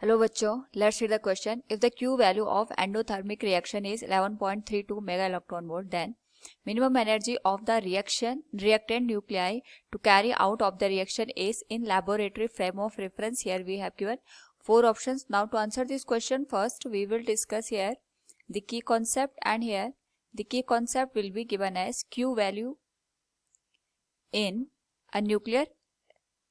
Hello बच्चों, let's read the question. If the Q value of endothermic reaction is 11.32 mega electron volt, then minimum energy of the reactant nuclei to carry out of the reaction is in laboratory frame of reference. Here we have given four options. Now to answer this question, first we will discuss here the key concept, and here the key concept will be given as Q value in a nuclear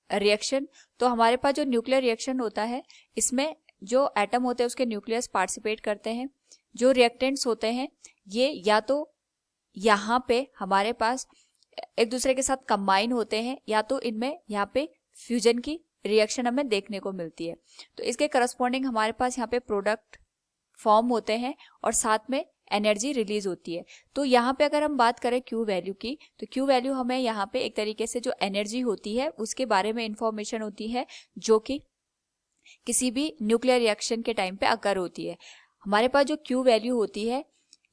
reaction. तो हमारे पास जो nuclear reaction होता है, इसमें जो atom होते हैं उसके न्यूक्लियस पार्टिसिपेट करते हैं. जो रिएक्टेंट्स होते हैं ये या तो यहाँ पे हमारे पास एक दूसरे के साथ कंबाइन होते हैं, या तो इनमें यहाँ पे फ्यूजन की रिएक्शन हमें देखने को मिलती है. तो इसके करस्पॉन्डिंग हमारे पास यहाँ पे प्रोडक्ट फॉर्म होते हैं और साथ में एनर्जी रिलीज होती है. तो यहाँ पे अगर हम बात करें क्यू वैल्यू की, तो क्यू वैल्यू हमें यहाँ पे एक तरीके से जो एनर्जी होती है उसके बारे में इंफॉर्मेशन होती है जो कि किसी भी न्यूक्लियर रिएक्शन के टाइम पे अकर होती है. हमारे पास जो क्यू वैल्यू होती है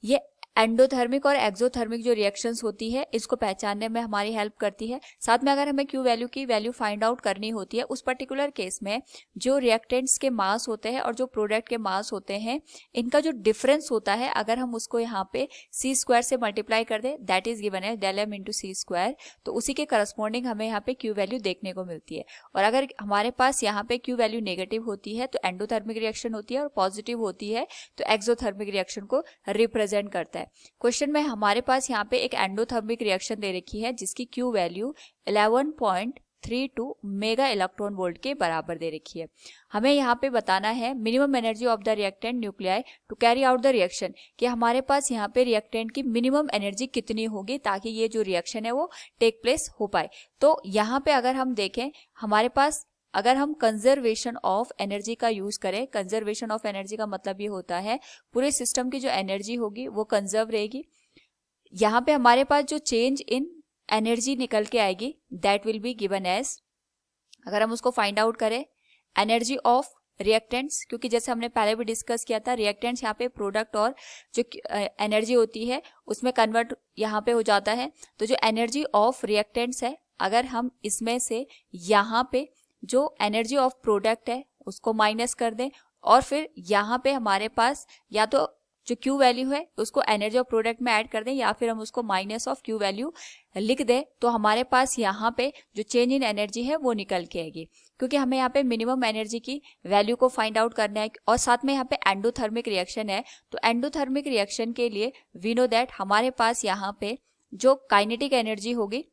ये एंडोथर्मिक और एक्सोथर्मिक जो रिएक्शंस होती है इसको पहचानने में हमारी हेल्प करती है. साथ में अगर हमें क्यू वैल्यू की वैल्यू फाइंड आउट करनी होती है उस पर्टिकुलर केस में जो रिएक्टेंट्स के मास होते हैं और जो प्रोडक्ट के मास होते हैं इनका जो डिफरेंस होता है, अगर हम उसको यहाँ पे सी स्क्वायर से मल्टीप्लाई कर दे, दैट इज गिवन है del m इंटू सी स्क्वायर, तो उसी के करस्पॉन्डिंग हमें यहाँ पे क्यू वैल्यू देखने को मिलती है. और अगर हमारे पास यहाँ पे क्यू वैल्यू नेगेटिव होती है तो एंडोथर्मिक रिएक्शन होती है, और पॉजिटिव होती है तो एक्सोथर्मिक रिएक्शन को रिप्रेजेंट करता है. क्वेश्चन में हमारे पास यहाँ पे एक एंडोथर्मिक रिएक्शन दे रखी है जिसकी Q value 11.32 mega electron volt के बराबर दे रखी है. हमें यहाँ पे बताना है minimum energy of the reactant nuclei to carry out the reaction, कि हमारे पास यहाँ पे रिएक्टेंट की मिनिमम एनर्जी कितनी होगी ताकि ये जो रिएक्शन है वो टेक प्लेस हो पाए. तो यहाँ पे अगर हम देखें, हमारे पास अगर हम कंजर्वेशन ऑफ एनर्जी का यूज करें, कंजर्वेशन ऑफ एनर्जी का मतलब ये होता है पूरे सिस्टम की जो एनर्जी होगी वो कंजर्व रहेगी. यहाँ पे हमारे पास जो चेंज इन एनर्जी निकल के आएगी that will be given as, अगर हम उसको फाइंड आउट करें, एनर्जी ऑफ रिएक्टेंट्स, क्योंकि जैसे हमने पहले भी डिस्कस किया था रिएक्टेंट्स यहाँ पे प्रोडक्ट और जो एनर्जी होती है उसमें कन्वर्ट यहाँ पे हो जाता है. तो जो एनर्जी ऑफ रिएक्टेंट्स है, अगर हम इसमें से यहाँ पे जो एनर्जी ऑफ प्रोडक्ट है उसको माइनस कर दें और फिर यहाँ पे हमारे पास या तो जो क्यू वैल्यू है उसको एनर्जी ऑफ प्रोडक्ट में ऐड कर दें या फिर हम उसको माइनस ऑफ क्यू वैल्यू लिख दें, तो हमारे पास यहाँ पे जो चेंज इन एनर्जी है वो निकल के आएगी. क्योंकि हमें यहाँ पे मिनिमम एनर्जी की वैल्यू को फाइंड आउट करना है और साथ में यहाँ पे एंडोथर्मिक रिएक्शन है. तो एंडोथर्मिक रिएक्शन के लिए वी नो दैट हमारे पास यहाँ पे जो काइनेटिक एनर्जी होगी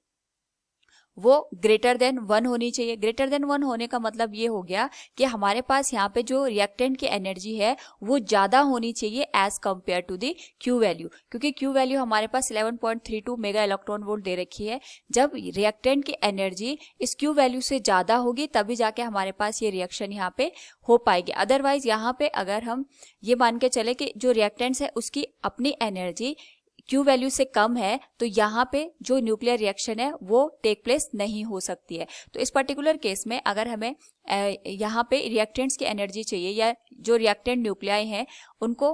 वो ग्रेटर देन 1 होनी चाहिए. ग्रेटर देन 1 होने का मतलब ये हो गया कि हमारे पास यहाँ पे जो रिएक्टेंट की एनर्जी है वो ज्यादा होनी चाहिए as compare to the Q value, क्योंकि क्यू वैल्यू हमारे पास 11.32 मेगा इलेक्ट्रॉन वोल्ट दे रखी है. जब रिएक्टेंट की एनर्जी इस क्यू वैल्यू से ज्यादा होगी तभी जाके हमारे पास ये रिएक्शन यहाँ पे हो पाएगी. अदरवाइज यहाँ पे अगर हम ये मान के चले कि जो रिएक्टेंट्स है उसकी अपनी एनर्जी क्यू वैल्यू से कम है तो यहाँ पे जो न्यूक्लियर रिएक्शन है वो टेक प्लेस नहीं हो सकती है. तो इस पर्टिकुलर केस में अगर हमें यहाँ पे रिएक्टेंट्स की एनर्जी चाहिए या जो रिएक्टेंट न्यूक्लियाई हैं उनको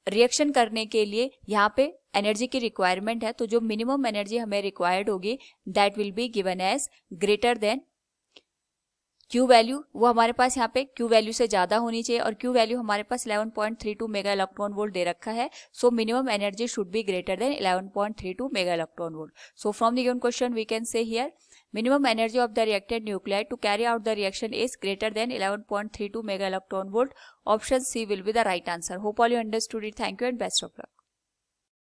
रिएक्शन करने के लिए यहाँ पे एनर्जी की रिक्वायरमेंट है, तो जो मिनिमम एनर्जी हमें रिक्वायर्ड होगी that will be given as greater than Q value. वो हमारे पास यहाँ पे क्यू वैल्यू से ज्यादा होनी चाहिए और क्यू वैल्यू हमारे पास 11.32 मेगा इलेक्ट्रॉन वोल्ट दे रखा है. So minimum energy should be greater than 11.32 mega electron volt. So from the given question we can say here minimum energy of the reactant nuclei to carry out the reaction is greater than 11.32 mega electron volt. Option C will be the right answer. Hope all you understood it. Thank you and best of luck.